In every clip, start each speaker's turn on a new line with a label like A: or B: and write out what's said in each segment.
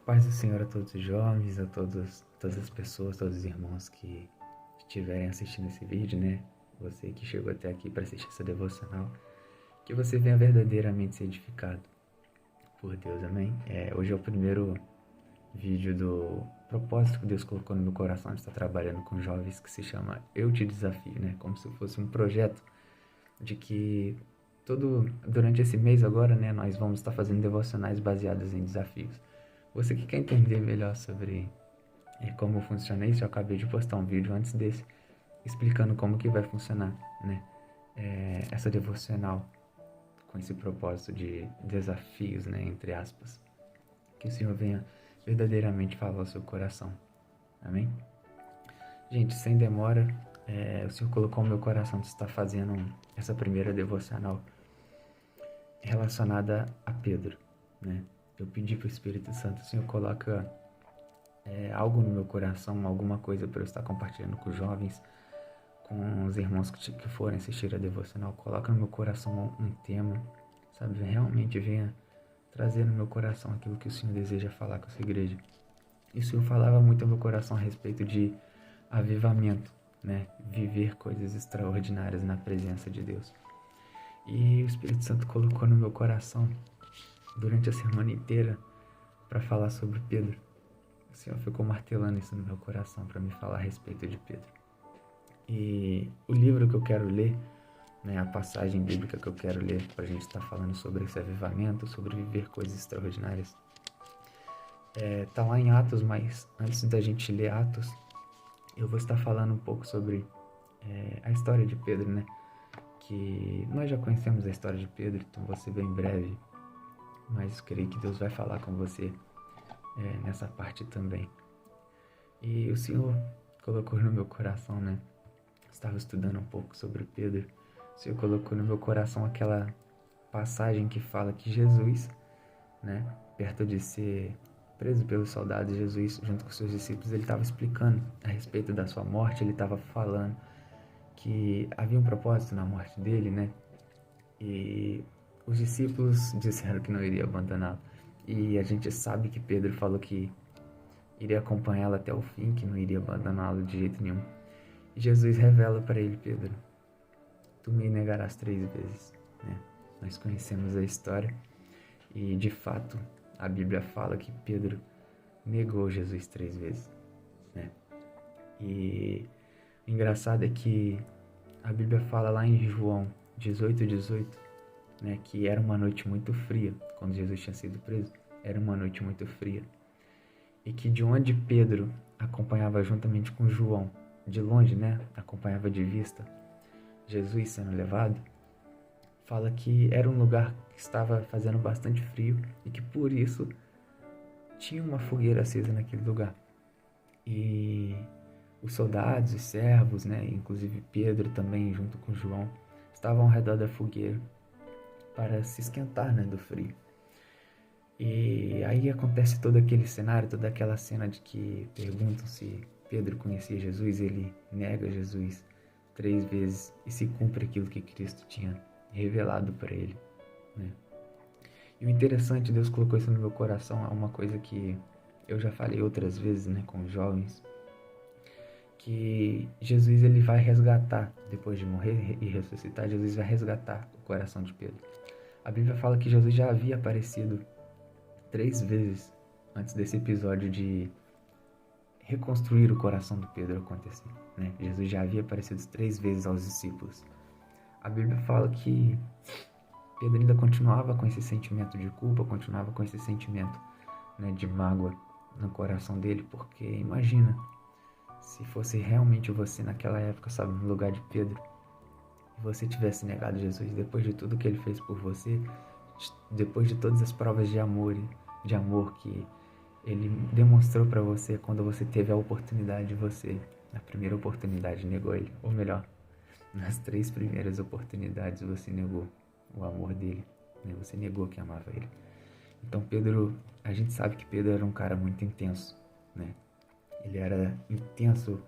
A: Paz do Senhor a todos os jovens, todas as pessoas, todos os irmãos que estiverem assistindo esse vídeo, né? Você que chegou até aqui para assistir essa devocional, que você venha verdadeiramente ser edificado por Deus, amém? Hoje é o primeiro vídeo do propósito que Deus colocou no meu coração de estar trabalhando com jovens, que se chama Eu Te Desafio, né? Como se fosse um projeto de que durante esse mês agora, né, nós vamos estar fazendo devocionais baseados em desafios. Você que quer entender melhor sobre como funciona isso, eu acabei de postar um vídeo antes desse explicando como que vai funcionar, né, essa devocional com esse propósito de desafios, né, entre aspas. Que o Senhor venha verdadeiramente falar ao seu coração. Amém? Gente, sem demora, o Senhor colocou no meu coração de estar fazendo essa primeira devocional relacionada a Pedro, né? Eu pedi para o Espírito Santo, o Senhor coloca algo no meu coração, alguma coisa para eu estar compartilhando com os jovens, com os irmãos que forem assistir a devocional. Coloca no meu coração um tema, sabe? Realmente venha trazer no meu coração aquilo que o Senhor deseja falar com essa igreja. E o Senhor falava muito ao meu coração a respeito de avivamento, né? Viver coisas extraordinárias na presença de Deus. E o Espírito Santo colocou no meu coração durante a semana inteira para falar sobre Pedro. O Senhor ficou martelando isso no meu coração para me falar a respeito de Pedro. E o livro que eu quero ler, né, a passagem bíblica que eu quero ler para a gente estar falando sobre esse avivamento, sobre viver coisas extraordinárias, tá lá em Atos, mas antes da gente ler Atos, eu vou estar falando um pouco sobre a história de Pedro, né? Que nós já conhecemos a história de Pedro, então vou ser bem breve, mas creio que Deus vai falar com você nessa parte também. E o Senhor colocou no meu coração, né? Estava estudando um pouco sobre Pedro. O Senhor colocou no meu coração aquela passagem que fala que Jesus, né, perto de ser preso pelos soldados, Jesus, junto com seus discípulos, ele estava explicando a respeito da sua morte. Ele estava falando que havia um propósito na morte dele, né? E os discípulos disseram que não iriam abandoná-lo. E a gente sabe que Pedro falou que iria acompanhá-lo até o fim, que não iria abandoná-lo de jeito nenhum. E Jesus revela para ele: Pedro, tu me negarás 3 vezes, né? Nós conhecemos a história e, de fato, a Bíblia fala que Pedro negou Jesus 3 vezes, né? E o engraçado é que a Bíblia fala lá em João 18:18, né, que era uma noite muito fria, quando Jesus tinha sido preso, era uma noite muito fria. E que de onde Pedro acompanhava juntamente com João, de longe, né, acompanhava de vista Jesus sendo levado, fala que era um lugar que estava fazendo bastante frio e que por isso tinha uma fogueira acesa naquele lugar. E os soldados e servos, né, inclusive Pedro também junto com João, estavam ao redor da fogueira para se esquentar, né, do frio. E aí acontece todo aquele cenário, toda aquela cena de que perguntam se Pedro conhecia Jesus, ele nega Jesus 3 vezes e se cumpre aquilo que Cristo tinha revelado para ele, né? E o interessante, Deus colocou isso no meu coração, é uma coisa que eu já falei outras vezes, né, com os jovens, que Jesus ele vai resgatar, depois de morrer e ressuscitar, Jesus vai resgatar o coração de Pedro. A Bíblia fala que Jesus já havia aparecido 3 vezes antes desse episódio de reconstruir o coração de Pedro acontecer, né? Jesus já havia aparecido 3 vezes aos discípulos. A Bíblia fala que Pedro ainda continuava com esse sentimento de culpa, continuava com esse sentimento, né, de mágoa no coração dele, porque imagina se fosse realmente você naquela época, sabe, no lugar de Pedro, e você tivesse negado Jesus depois de tudo que ele fez por você, depois de todas as provas de amor que ele demonstrou para você quando você teve a oportunidade de você, na primeira oportunidade, negou ele, ou melhor, nas 3 primeiras oportunidades você negou o amor dele, né? Você negou que amava ele. Então Pedro, a gente sabe que Pedro era um cara muito intenso, né? Ele era intenso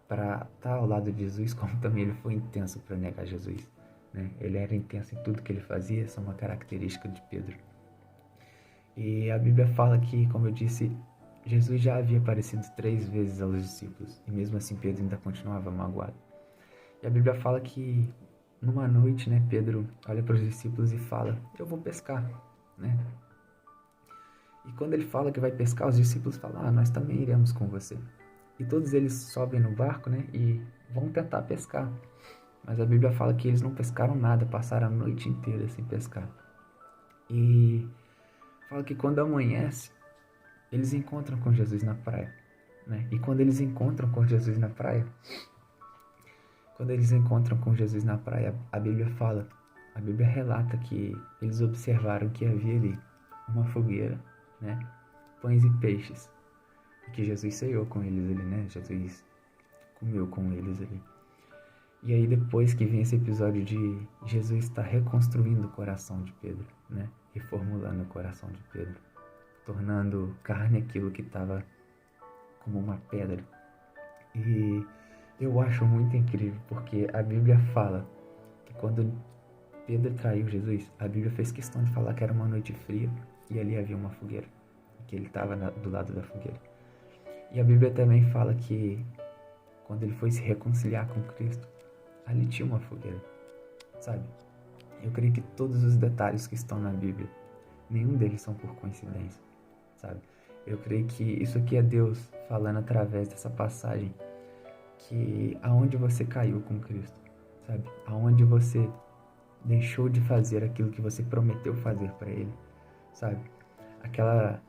A: para estar ao lado de Jesus, como também ele foi intenso para negar Jesus, né? Ele era intenso em tudo que ele fazia, essa é uma característica de Pedro. E a Bíblia fala que, como eu disse, Jesus já havia aparecido 3 vezes aos discípulos, e mesmo assim Pedro ainda continuava magoado. E a Bíblia fala que numa noite, né, Pedro olha para os discípulos e fala: eu vou pescar, né? E quando ele fala que vai pescar, os discípulos falam: nós também iremos com você. E todos eles sobem no barco, né, e vão tentar pescar. Mas a Bíblia fala que eles não pescaram nada, passaram a noite inteira sem pescar. E fala que quando amanhece, eles encontram com Jesus na praia, né? E quando eles encontram com Jesus na praia, a Bíblia fala, a Bíblia relata que eles observaram que havia ali uma fogueira, né? Pães e peixes, e que Jesus ceiou com eles ali, né? Jesus comeu com eles ali. E aí depois que vem esse episódio de Jesus estar reconstruindo o coração de Pedro, né? Reformulando o coração de Pedro, tornando carne aquilo que estava como uma pedra. E eu acho muito incrível, porque a Bíblia fala que quando Pedro traiu Jesus, a Bíblia fez questão de falar que era uma noite fria e ali havia uma fogueira, que ele estava do lado da fogueira. E a Bíblia também fala que quando ele foi se reconciliar com Cristo, ali tinha uma fogueira, sabe? Eu creio que todos os detalhes que estão na Bíblia, nenhum deles são por coincidência, sabe? Eu creio que isso aqui é Deus falando através dessa passagem, que aonde você caiu com Cristo, sabe? Aonde você deixou de fazer aquilo que você prometeu fazer para Ele, sabe? Aquela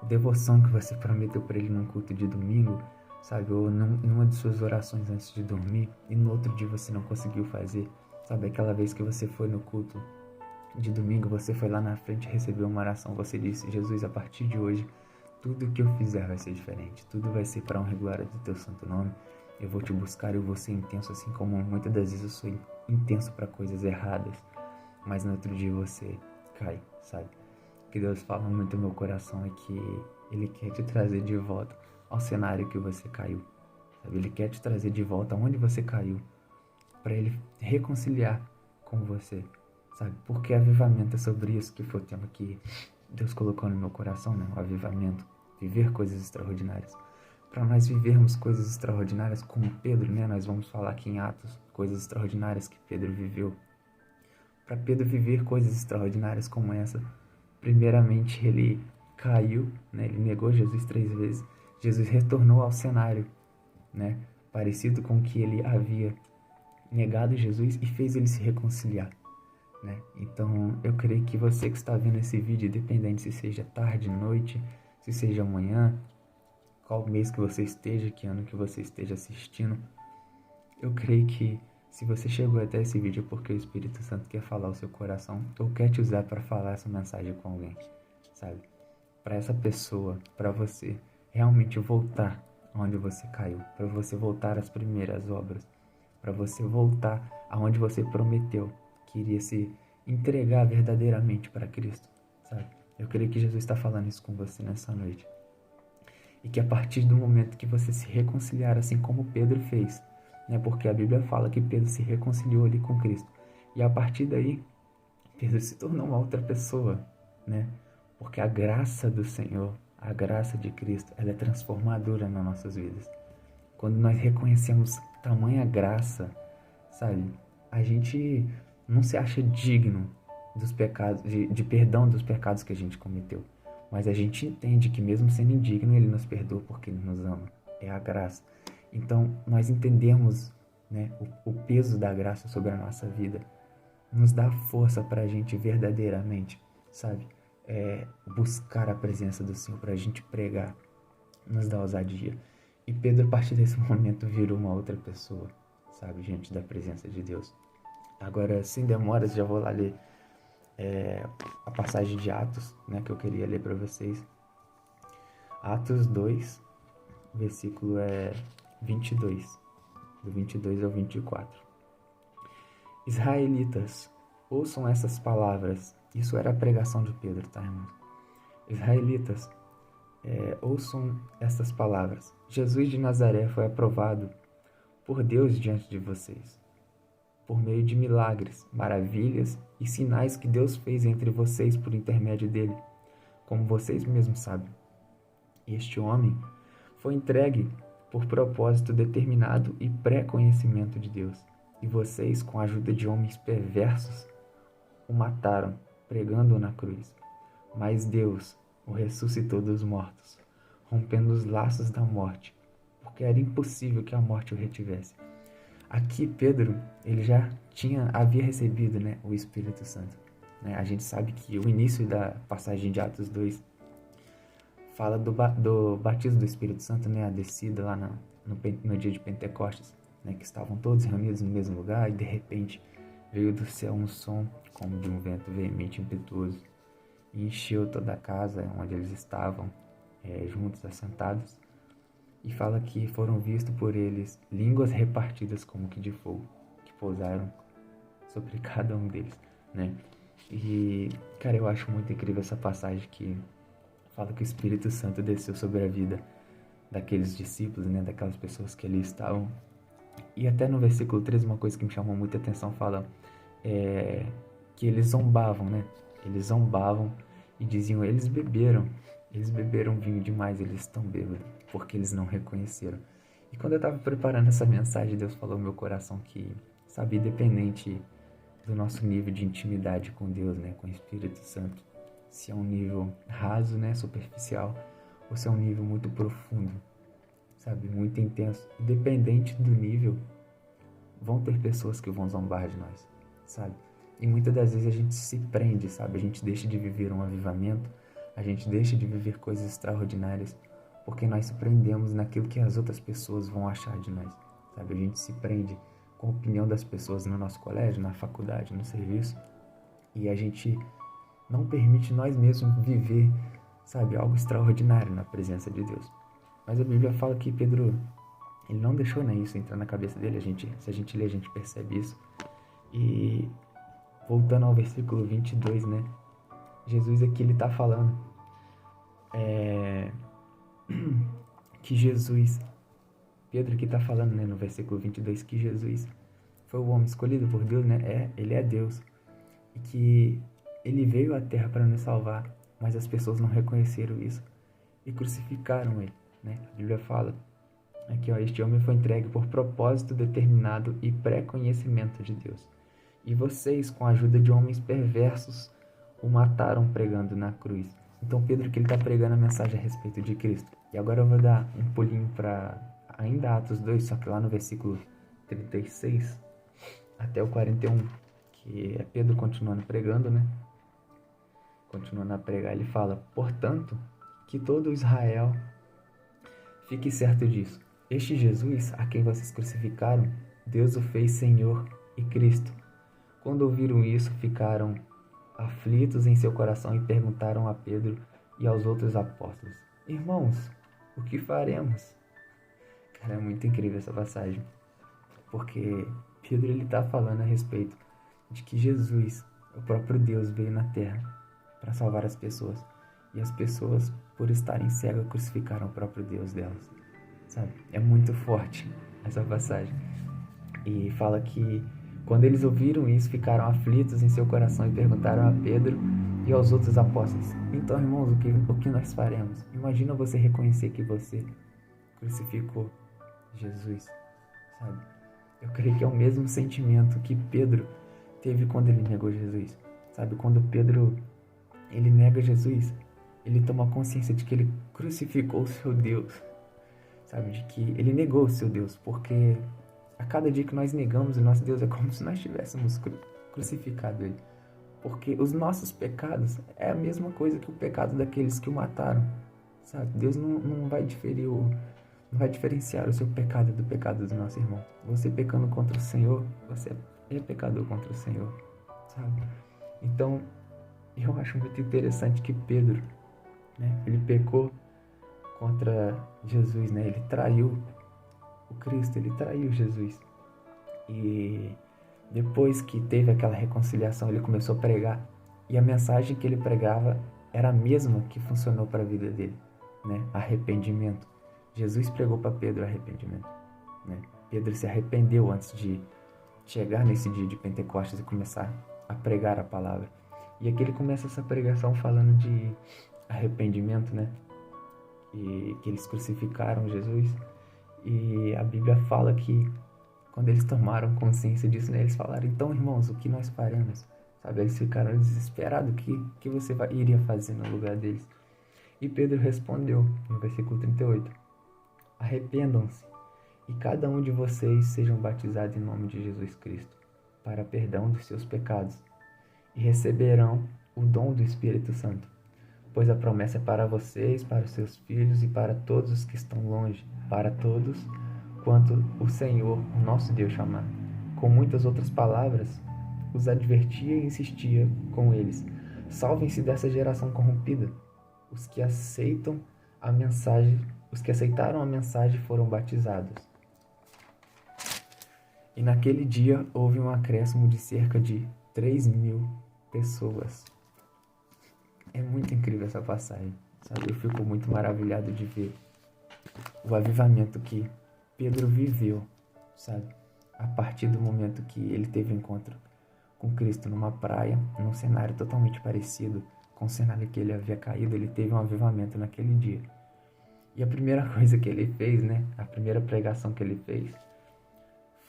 A: devoção que você prometeu para Ele num culto de domingo, sabe? Ou numa de suas orações antes de dormir, e no outro dia você não conseguiu fazer, sabe? Aquela vez que você foi no culto de domingo, você foi lá na frente e recebeu uma oração, você disse: Jesus, a partir de hoje, tudo que eu fizer vai ser diferente, tudo vai ser para honra e glória do teu santo nome. Eu vou te buscar, eu vou ser intenso, assim como muitas das vezes eu sou intenso para coisas erradas, mas no outro dia você cai, sabe? O que Deus fala muito no meu coração é que Ele quer te trazer de volta ao cenário que você caiu, sabe? Ele quer te trazer de volta aonde você caiu, para Ele reconciliar com você, sabe? Porque avivamento é sobre isso, que foi o tema que Deus colocou no meu coração, né? O avivamento, viver coisas extraordinárias. Para nós vivermos coisas extraordinárias como Pedro, né? Nós vamos falar aqui em Atos, coisas extraordinárias que Pedro viveu. Para Pedro viver coisas extraordinárias como essa, primeiramente ele caiu, né? Ele negou Jesus 3 vezes. Jesus retornou ao cenário, né? Parecido com o que ele havia negado Jesus e fez ele se reconciliar, né? Então eu creio que você que está vendo esse vídeo, independente se seja tarde, noite, se seja amanhã, qual mês que você esteja, que ano que você esteja assistindo, eu creio que se você chegou até esse vídeo é porque o Espírito Santo quer falar ao seu coração ou quer te usar para falar essa mensagem com alguém, sabe? Para essa pessoa, para você realmente voltar onde você caiu, para você voltar às primeiras obras, para você voltar aonde você prometeu que iria se entregar verdadeiramente para Cristo, sabe? Eu creio que Jesus está falando isso com você nessa noite. E que a partir do momento que você se reconciliar, assim como Pedro fez, né? Porque a Bíblia fala que Pedro se reconciliou ali com Cristo. E a partir daí, Pedro se tornou uma outra pessoa, né? Porque a graça do Senhor, a graça de Cristo, ela é transformadora nas nossas vidas. Quando nós reconhecemos tamanha graça, sabe? A gente não se acha digno dos pecados, de perdão dos pecados que a gente cometeu. Mas a gente entende que mesmo sendo indigno, Ele nos perdoa porque Ele nos ama. É a graça. Então, nós entendemos, né, o peso da graça sobre a nossa vida. Nos dá força para a gente verdadeiramente, sabe? Buscar a presença do Senhor, para a gente pregar. Nos dá ousadia. E Pedro, a partir desse momento, virou uma outra pessoa, sabe? Diante da presença de Deus. Agora, sem demoras, já vou lá ler a passagem de Atos, né, que eu queria ler para vocês. Atos 2, versículo 22, do 22 ao 24. Israelitas, ouçam essas palavras. Isso era a pregação de Pedro, tá, irmãos? Israelitas, ouçam essas palavras. Jesus de Nazaré foi aprovado por Deus diante de vocês. por meio de milagres, maravilhas e sinais que Deus fez entre vocês por intermédio dele, como vocês mesmos sabem. Este homem foi entregue por propósito determinado e pré-conhecimento de Deus, e vocês, com a ajuda de homens perversos, o mataram, pregando-o na cruz. Mas Deus o ressuscitou dos mortos, rompendo os laços da morte, porque era impossível que a morte o retivesse. Aqui Pedro, ele já havia recebido, né, o Espírito Santo. A gente sabe que o início da passagem de Atos 2 fala do batismo do Espírito Santo, né, a descida lá no dia de Pentecostes, né, que estavam todos reunidos no mesmo lugar e de repente veio do céu um som como de um vento veemente e impetuoso e encheu toda a casa onde eles estavam, juntos, assentados. E fala que foram vistos por eles línguas repartidas como que de fogo, que pousaram sobre cada um deles, né? E, cara, eu acho muito incrível essa passagem que fala que o Espírito Santo desceu sobre a vida daqueles discípulos, né? Daquelas pessoas que ali estavam. E até no versículo 13, uma coisa que me chamou muita atenção, fala que eles zombavam, né? Eles zombavam e diziam, eles beberam vinho demais, eles estão bêbados, porque eles não reconheceram. E quando eu estava preparando essa mensagem, Deus falou no meu coração que, sabe, independente do nosso nível de intimidade com Deus, né, com o Espírito Santo, se é um nível raso, né, superficial, ou se é um nível muito profundo, sabe, muito intenso, independente do nível, vão ter pessoas que vão zombar de nós, sabe? E muitas das vezes a gente se prende, sabe? A gente deixa de viver um avivamento, a gente deixa de viver coisas extraordinárias porque nós se prendemos naquilo que as outras pessoas vão achar de nós, sabe? A gente se prende com a opinião das pessoas no nosso colégio, na faculdade, no serviço, e a gente não permite nós mesmos viver, sabe, algo extraordinário na presença de Deus. Mas a Bíblia fala que Pedro, ele não deixou, né, isso entrar na cabeça dele. Se a gente lê, a gente percebe isso. E voltando ao versículo 22, né, Jesus aqui, ele está falando que Jesus, Pedro aqui está falando, né, no versículo 22, que Jesus foi o homem escolhido por Deus, né, ele é Deus, e que ele veio à terra para nos salvar, mas as pessoas não reconheceram isso e crucificaram ele, né? A Bíblia fala aqui, este homem foi entregue por propósito determinado e pré-conhecimento de Deus, e vocês, com a ajuda de homens perversos, o mataram pregando na cruz. Então Pedro que ele está pregando a mensagem a respeito de Cristo. E agora eu vou dar um pulinho para ainda Atos 2, só que lá no versículo 36 até o 41, que é Pedro continuando pregando, né? Continuando a pregar, ele fala: portanto, que todo Israel fique certo disso. Este Jesus, a quem vocês crucificaram, Deus o fez Senhor e Cristo. Quando ouviram isso, ficaram aflitos em seu coração e perguntaram a Pedro e aos outros apóstolos: irmãos, o que faremos? Cara, é muito incrível essa passagem, porque Pedro ele está falando a respeito de que Jesus, o próprio Deus, veio na terra para salvar as pessoas, e as pessoas, por estarem cegas, crucificaram o próprio Deus delas, sabe? É muito forte essa passagem. E fala que quando eles ouviram isso, ficaram aflitos em seu coração e perguntaram a Pedro e aos outros apóstolos: então, irmãos, o que nós faremos? Imagina você reconhecer que você crucificou Jesus, sabe? Eu creio que é o mesmo sentimento que Pedro teve quando ele negou Jesus, sabe? Quando Pedro ele nega Jesus, ele toma consciência de que ele crucificou o seu Deus, sabe? De que ele negou o seu Deus, porque a cada dia que nós negamos o nosso Deus é como se nós tivéssemos crucificado ele. Porque os nossos pecados é a mesma coisa que o pecado daqueles que o mataram, sabe? Deus não vai diferenciar o seu pecado do pecado do nosso irmão. Você pecando contra o Senhor, você é pecador contra o Senhor, sabe? Então, eu acho muito interessante que Pedro, né, ele pecou contra Jesus, né? Ele traiu o Cristo, ele traiu Jesus. E depois que teve aquela reconciliação, ele começou a pregar. E a mensagem que ele pregava era a mesma que funcionou para a vida dele, né? Arrependimento. Jesus pregou para Pedro arrependimento, né? Pedro se arrependeu antes de chegar nesse dia de Pentecostes e começar a pregar a palavra. E aqui ele começa essa pregação falando de arrependimento, né? E que eles crucificaram Jesus. E a Bíblia fala que quando eles tomaram consciência disso, né, eles falaram: então, irmãos, o que nós faremos? Sabe, eles ficaram desesperados. O que você iria fazer no lugar deles? E Pedro respondeu, no versículo 38, arrependam-se e cada um de vocês sejam batizados em nome de Jesus Cristo, para perdão dos seus pecados, e receberão o dom do Espírito Santo, pois a promessa é para vocês, para os seus filhos e para todos os que estão longe, para todos quanto o Senhor, o nosso Deus, chamar. Com muitas outras palavras, os advertia e insistia com eles: salvem-se dessa geração corrompida. Os que aceitaram a mensagem foram batizados. E naquele dia houve um acréscimo de cerca de 3.000 pessoas. É muito incrível essa passagem, sabe? Eu fico muito maravilhado de ver o avivamento que Pedro viveu, sabe? A partir do momento que ele teve um encontro com Cristo numa praia, num cenário totalmente parecido com o cenário que ele havia caído, ele teve um avivamento naquele dia. E a primeira coisa que ele fez, né? A primeira pregação que ele fez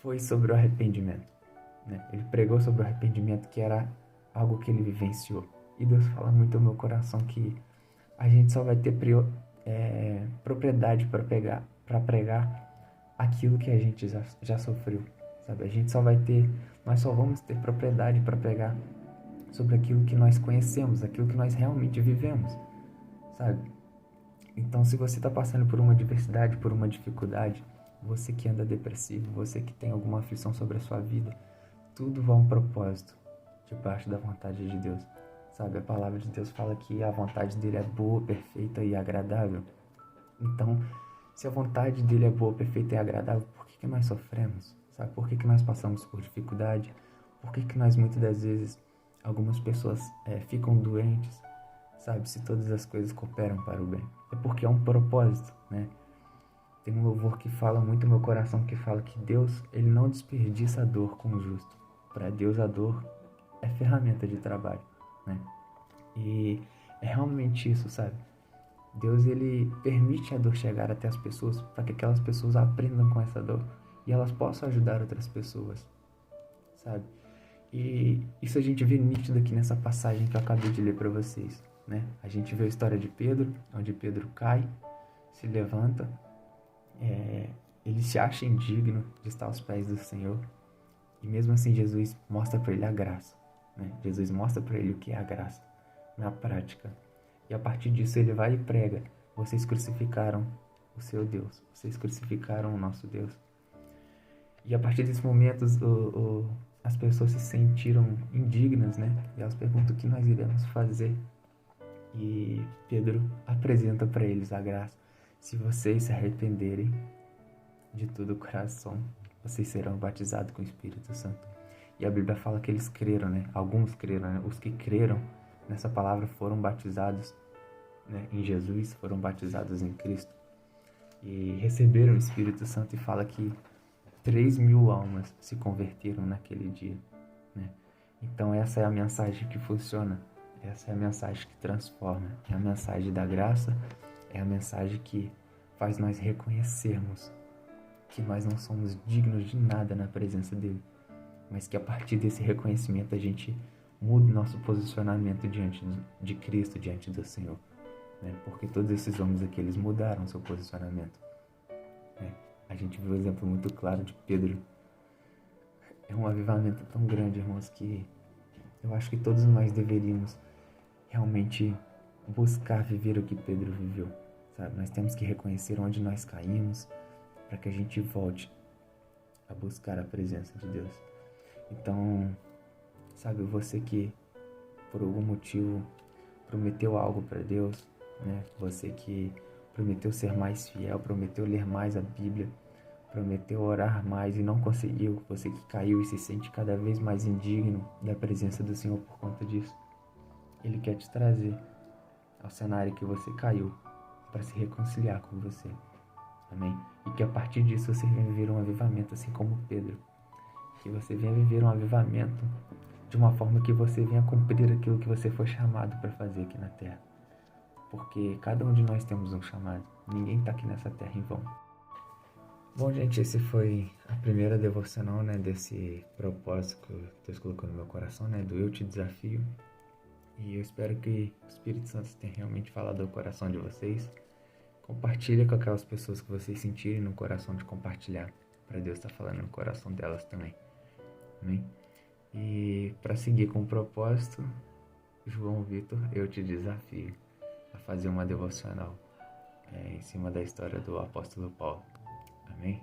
A: foi sobre o arrependimento, né? Ele pregou sobre o arrependimento, que era algo que ele vivenciou. E Deus fala muito no meu coração que a gente só vai ter propriedade para pregar aquilo que a gente já sofreu, sabe? Nós só vamos ter propriedade para pregar sobre aquilo que nós conhecemos, aquilo que nós realmente vivemos, sabe? Então, se você está passando por uma adversidade, por uma dificuldade, você que anda depressivo, você que tem alguma aflição sobre a sua vida, tudo vai a um propósito, debaixo da vontade de Deus, sabe? A palavra de Deus fala que a vontade dele é boa, perfeita e agradável. Então, se a vontade dele é boa, perfeita e agradável, por que nós sofremos? Sabe? Por que nós passamos por dificuldade? Por que nós, muitas das vezes, algumas pessoas ficam doentes? Sabe? Se todas as coisas cooperam para o bem. É porque é um propósito, né? Tem um louvor que fala muito no meu coração, que fala que Deus, ele não desperdiça a dor com o justo. Para Deus, a dor é ferramenta de trabalho, né? E é realmente isso, sabe? Deus, ele permite a dor chegar até as pessoas para que aquelas pessoas aprendam com essa dor e elas possam ajudar outras pessoas, sabe? E isso a gente vê nítido aqui nessa passagem que eu acabei de ler para vocês, né? A gente vê a história de Pedro, onde Pedro cai, se levanta, ele se acha indigno de estar aos pés do Senhor, e mesmo assim Jesus mostra para ele a graça, né? Jesus mostra para ele o que é a graça na prática. E a partir disso ele vai e prega: vocês crucificaram o seu Deus, vocês crucificaram o nosso Deus. E a partir desse momento as pessoas se sentiram indignas, né? E elas perguntam: o que nós iremos fazer? E Pedro apresenta para eles a graça: se vocês se arrependerem de todo o coração, vocês serão batizados com o Espírito Santo. E a Bíblia fala que eles creram, né? Alguns creram, né? Os que creram nessa palavra foram batizados, né, em Jesus, foram batizados em Cristo e receberam o Espírito Santo. E fala que 3.000 almas se converteram naquele dia, né? Então essa é a mensagem que funciona, essa é a mensagem que transforma, é a mensagem da graça, é a mensagem que faz nós reconhecermos que nós não somos dignos de nada na presença dele, mas que a partir desse reconhecimento a gente muda o nosso posicionamento diante de Cristo, diante do Senhor, né? Porque todos esses homens aqui, eles mudaram seu posicionamento, né? A gente viu um exemplo muito claro de Pedro. É um avivamento tão grande, irmãos, que eu acho que todos nós deveríamos realmente buscar viver o que Pedro viveu, sabe? Nós temos que reconhecer onde nós caímos para que a gente volte a buscar a presença de Deus. Então, sabe, você que por algum motivo prometeu algo para Deus, né? Você que prometeu ser mais fiel, prometeu ler mais a Bíblia, prometeu orar mais e não conseguiu, você que caiu e se sente cada vez mais indigno da presença do Senhor por conta disso, Ele quer te trazer ao cenário que você caiu para se reconciliar com você, amém? E que a partir disso você venha viver um avivamento assim como Pedro, que você venha viver um avivamento de uma forma que você venha cumprir aquilo que você foi chamado para fazer aqui na Terra. Porque cada um de nós temos um chamado. Ninguém está aqui nessa Terra em vão. Bom, gente, esse foi a primeira devocional, né, desse propósito que Deus colocou no meu coração, né, do Eu Te Desafio. E eu espero que o Espírito Santo tenha realmente falado ao coração de vocês. Compartilha com aquelas pessoas que vocês sentirem no coração de compartilhar, para Deus estar falando no coração delas também. Amém? E para seguir com o propósito, João Vitor, eu te desafio a fazer uma devocional em cima da história do apóstolo Paulo. Amém?